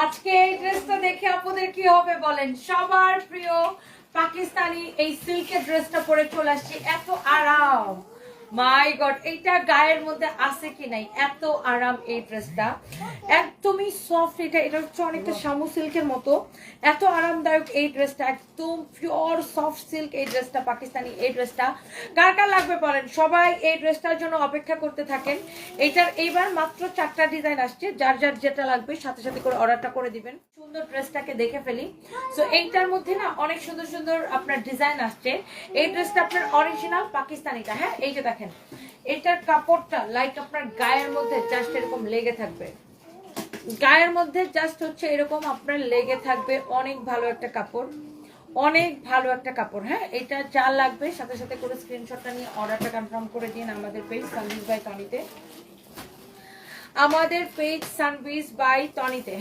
আজকে এই ড্রেসটা দেখে আপনাদের কি হবে বলেন? সবার প্রিয় পাকিস্তানি এই সিল্কের ড্রেসটা পরে চলে আসছি। এত আরাম, মাই গড, এইটা গায়ের মধ্যে আছে কি নাই, এত আরাম এই ড্রেসটা, একদমই সফট। এটা হচ্ছে অনেকটা শামু সিল্কের মতো, এত আরামদায়ক এই ড্রেসটা, একদম পিওর সফট সিল্ক এই ড্রেসটা, পাকিস্তানি এই ড্রেসটা। কার কার লাগবে বলেন? সবাই এই ড্রেসটার জন্য অপেক্ষা করতে থাকেন। এইটার এইবার মাত্র 4টা ডিজাইন আসছে, যার যার যেটা লাগবে সাথে সাথে করে অর্ডারটা করে দিবেন। সুন্দর ড্রেসটাকে দেখে ফেলি। সো এইটার মধ্যে না অনেক সুন্দর সুন্দর আপনার ডিজাইন আসছে। এই ড্রেসটা আপনার অরিজিনাল পাকিস্তানিটা, হ্যাঁ এই যে দেখেন, এটার কাপড়টা লাইক আপনার গায়ের মধ্যে জাস্ট এরকম লেগে থাকবে, গায়ের মধ্যে জাস্ট হচ্ছে এরকম আপনার লেগে থাকবে। অনেক ভালো একটা কাপড়, অনেক ভালো একটা কাপড়। হ্যাঁ, এটা যা লাগবে সাথে সাথে করে স্ক্রিনশটটা নিয়ে অর্ডারটা কনফার্ম করে দিন আমাদের পেজ সানভিজ বাই টনিতে, আমাদের পেজ সানভিজ বাই টনিতে।